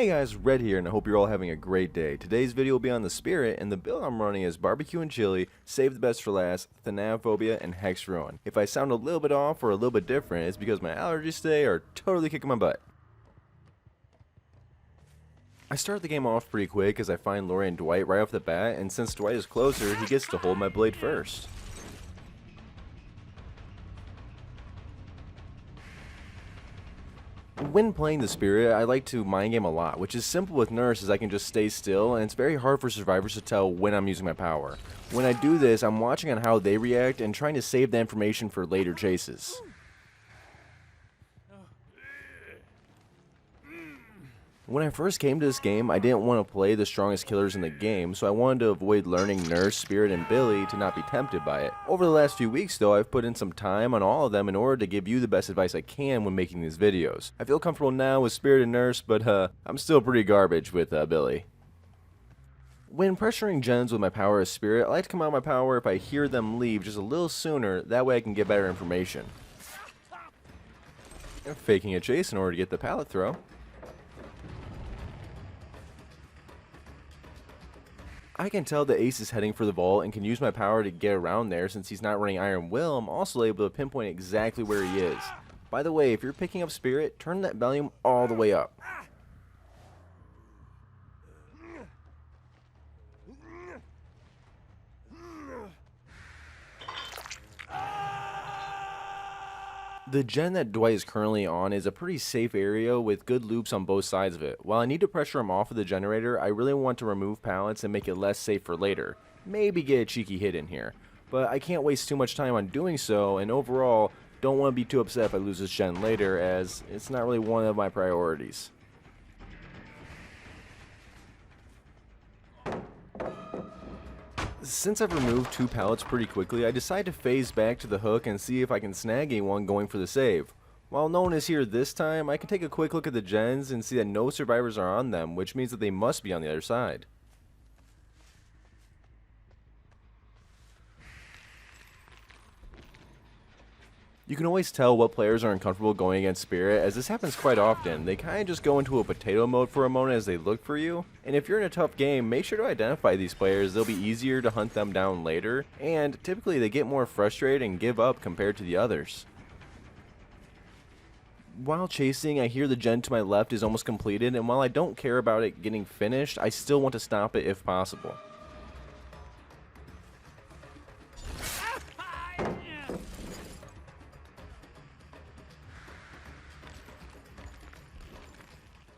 Hey guys, Red here, and I hope you're all having a great day. Today's video will be on the Spirit, and the build I'm running is Barbecue and Chili, Save the Best for Last, Thanatophobia, and Hex Ruin. If I sound a little bit off or a little bit different, it's because my allergies today are totally kicking my butt. I start the game off pretty quick as I find Lori and Dwight right off the bat, and since Dwight is closer, he gets to hold my blade first. When playing the Spirit, I like to mind game a lot, which is simple with Nurse as I can just stay still, and it's very hard for survivors to tell when I'm using my power. When I do this, I'm watching on how they react and trying to save the information for later chases. When I first came to this game, I didn't want to play the strongest killers in the game, so I wanted to avoid learning Nurse, Spirit, and Billy to not be tempted by it. Over the last few weeks though, I've put in some time on all of them in order to give you the best advice I can when making these videos. I feel comfortable now with Spirit and Nurse, but I'm still pretty garbage with Billy. When pressuring gens with my power as Spirit, I like to come out of my power if I hear them leave just a little sooner, that way I can get better information. I'm faking a chase in order to get the pallet throw. I can tell the Ace is heading for the vault and can use my power to get around there. Since he's not running Iron Will, I'm also able to pinpoint exactly where he is. By the way, if you're picking up Spirit, turn that volume all the way up. The gen that Dwight is currently on is a pretty safe area with good loops on both sides of it. While I need to pressure him off of the generator, I really want to remove pallets and make it less safe for later. Maybe get a cheeky hit in here. But I can't waste too much time on doing so, and overall, don't want to be too upset if I lose this gen later, as it's not really one of my priorities. Since I've removed 2 pallets pretty quickly, I decide to phase back to the hook and see if I can snag anyone going for the save. While no one is here this time, I can take a quick look at the gens and see that no survivors are on them, which means that they must be on the other side. You can always tell what players are uncomfortable going against Spirit, as this happens quite often. They kind of just go into a potato mode for a moment as they look for you. And if you're in a tough game, make sure to identify these players. They'll be easier to hunt them down later, and typically they get more frustrated and give up compared to the others. While chasing, I hear the gen to my left is almost completed, and while I don't care about it getting finished, I still want to stop it if possible.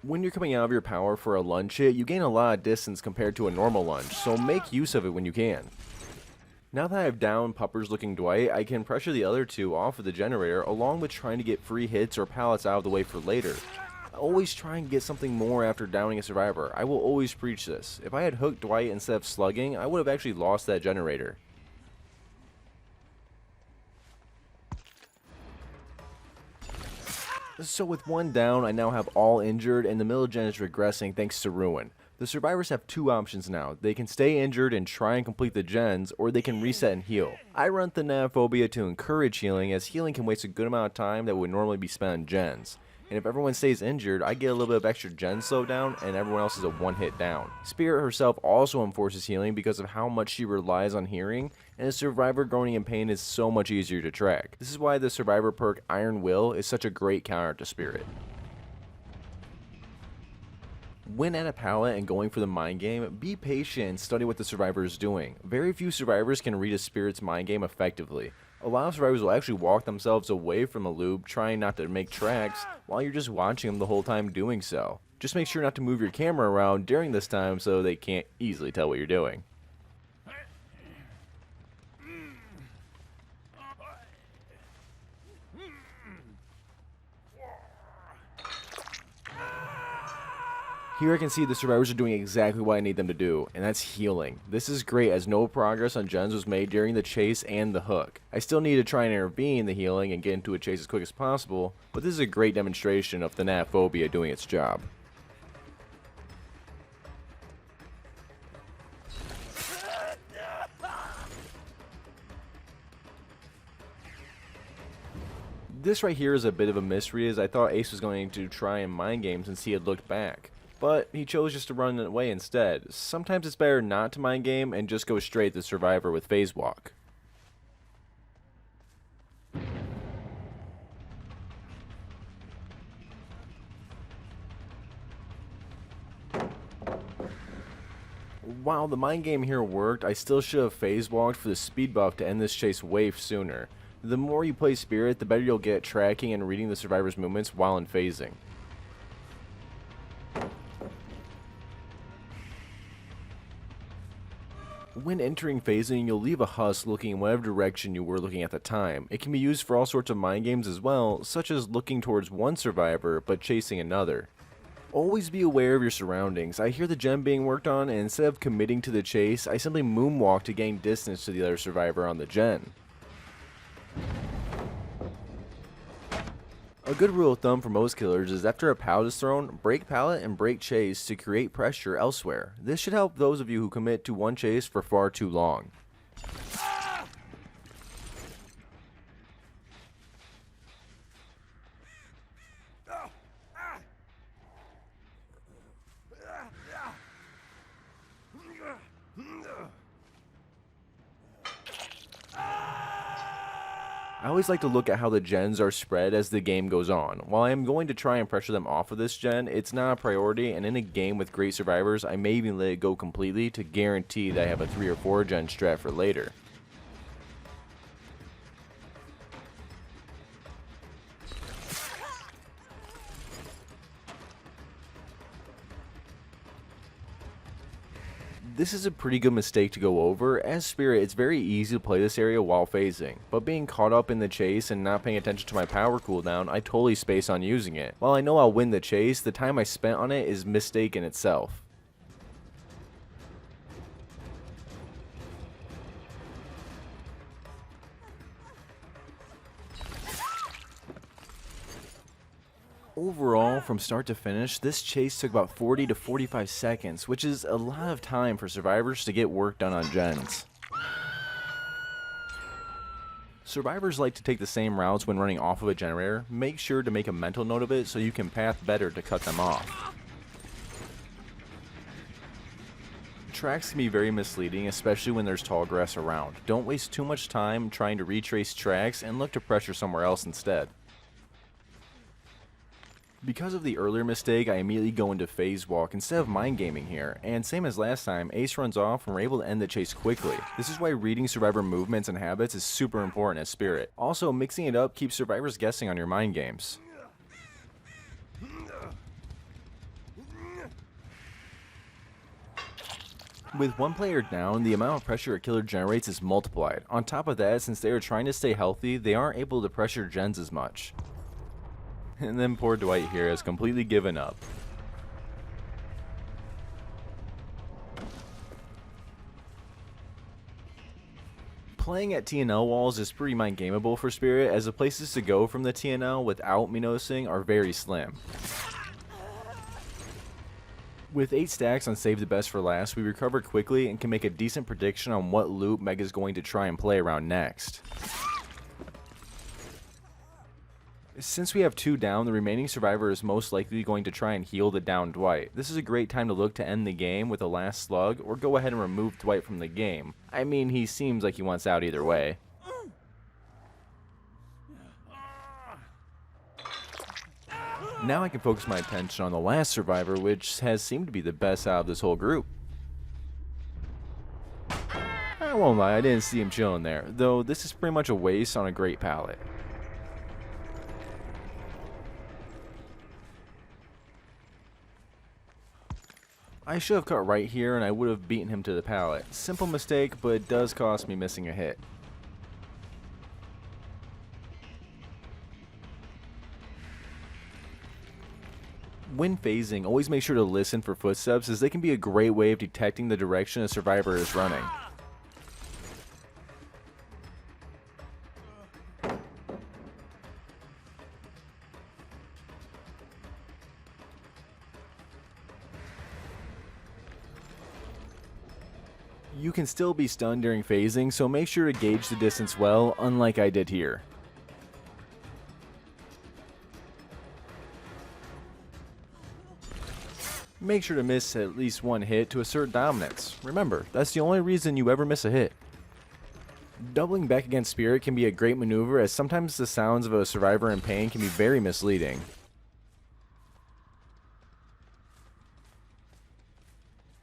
When you're coming out of your power for a lunge hit, you gain a lot of distance compared to a normal lunge, so make use of it when you can. Now that I've downed Puppers looking Dwight, I can pressure the other 2 off of the generator along with trying to get free hits or pallets out of the way for later. I always try and get something more after downing a survivor. I will always preach this. If I had hooked Dwight instead of slugging, I would have actually lost that generator. So with 1 down, I now have all injured, and the middle gen is regressing thanks to Ruin. The survivors have 2 options now. They can stay injured and try and complete the gens, or they can reset and heal. I run Thanatophobia to encourage healing, as healing can waste a good amount of time that would normally be spent on gens. And if everyone stays injured, I get a little bit of extra gen slowdown, and everyone else is a 1-hit down. Spirit herself also enforces healing because of how much she relies on hearing, and a survivor groaning in pain is so much easier to track. This is why the survivor perk Iron Will is such a great counter to Spirit. When at a pallet and going for the mind game, be patient and study what the survivor is doing. Very few survivors can read a Spirit's mind game effectively. A lot of survivors will actually walk themselves away from a loop, trying not to make tracks, while you're just watching them the whole time doing so. Just make sure not to move your camera around during this time so they can't easily tell what you're doing. Here I can see the survivors are doing exactly what I need them to do, and that's healing. This is great as no progress on gens was made during the chase and the hook. I still need to try and intervene the healing and get into a chase as quick as possible, but this is a great demonstration of Thanatophobia doing its job. This right here is a bit of a mystery, as I thought Ace was going to try and mind game since he had looked back. but he chose just to run away instead. Sometimes it's better not to mind game and just go straight to Survivor with Phase Walk. While the mind game here worked, I still should have phase walked for the speed buff to end this chase way sooner. The more you play Spirit, the better you'll get at tracking and reading the survivor's movements while in phasing. When entering phasing, you'll leave a husk looking in whatever direction you were looking at the time. It can be used for all sorts of mind games as well, such as looking towards one survivor but chasing another. Always be aware of your surroundings. I hear the gem being worked on, and instead of committing to the chase, I simply moonwalk to gain distance to the other survivor on the gen. A good rule of thumb for most killers is after a pallet is thrown, break pallet and break chase to create pressure elsewhere. This should help those of you who commit to one chase for far too long. I always like to look at how the gens are spread as the game goes on. While I am going to try and pressure them off of this gen, it's not a priority, and in a game with great survivors, I may even let it go completely to guarantee that I have a 3 or 4 gen strat for later. This is a pretty good mistake to go over. As Spirit, it's very easy to play this area while phasing, but being caught up in the chase and not paying attention to my power cooldown, I totally space on using it. While I know I'll win the chase, the time I spent on it is mistake in itself. Overall, from start to finish, this chase took about 40 to 45 seconds, which is a lot of time for survivors to get work done on gens. Survivors like to take the same routes when running off of a generator. Make sure to make a mental note of it so you can path better to cut them off. Tracks can be very misleading, especially when there's tall grass around. Don't waste too much time trying to retrace tracks and look to pressure somewhere else instead. Because of the earlier mistake, I immediately go into phase walk instead of mind gaming here, and same as last time, Ace runs off and we're able to end the chase quickly. This is why reading survivor movements and habits is super important as Spirit. Also, mixing it up keeps survivors guessing on your mind games. With one player down, the amount of pressure a killer generates is multiplied. On top of that, since they are trying to stay healthy, they aren't able to pressure gens as much. And then poor Dwight here has completely given up. Playing at TNL walls is pretty mind gameable for Spirit, as the places to go from the TNL without me noticing are very slim. With 8 stacks on Save the Best for Last, we recover quickly and can make a decent prediction on what loop Mega's going to try and play around next. Since we have 2 down, the remaining survivor is most likely going to try and heal the down Dwight. This is a great time to look to end the game with a last slug, or go ahead and remove Dwight from the game. I mean, he seems like he wants out either way. Now I can focus my attention on the last survivor, which has seemed to be the best out of this whole group. I won't lie, I didn't see him chilling there, though this is pretty much a waste on a great pallet. I should have cut right here and I would have beaten him to the pallet. Simple mistake, but it does cost me missing a hit. When phasing, always make sure to listen for footsteps, as they can be a great way of detecting the direction a survivor is running. You can still be stunned during phasing, so make sure to gauge the distance well, unlike I did here. Make sure to miss at least one hit to assert dominance. Remember, that's the only reason you ever miss a hit. Doubling back against Spirit can be a great maneuver, as sometimes the sounds of a survivor in pain can be very misleading.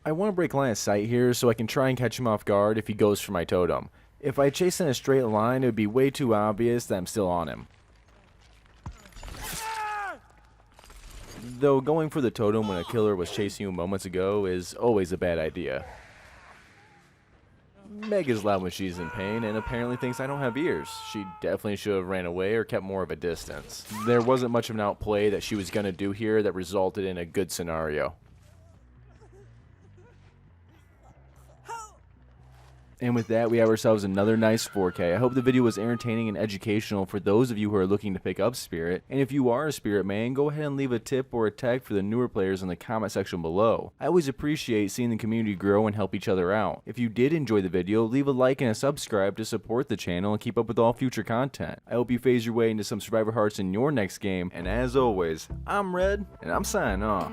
I want to break line of sight here so I can try and catch him off guard if he goes for my totem. If I chase in a straight line, it would be way too obvious that I'm still on him. Though going for the totem when a killer was chasing you moments ago is always a bad idea. Meg is loud when she's in pain and apparently thinks I don't have ears. She definitely should have ran away or kept more of a distance. There wasn't much of an outplay that she was going to do here that resulted in a good scenario. And with that, we have ourselves another nice 4K. I hope the video was entertaining and educational for those of you who are looking to pick up Spirit. And if you are a Spirit man, go ahead and leave a tip or a tag for the newer players in the comment section below. I always appreciate seeing the community grow and help each other out. If you did enjoy the video, leave a like and a subscribe to support the channel and keep up with all future content. I hope you phase your way into some Survivor Hearts in your next game. And as always, I'm Red, and I'm signing off.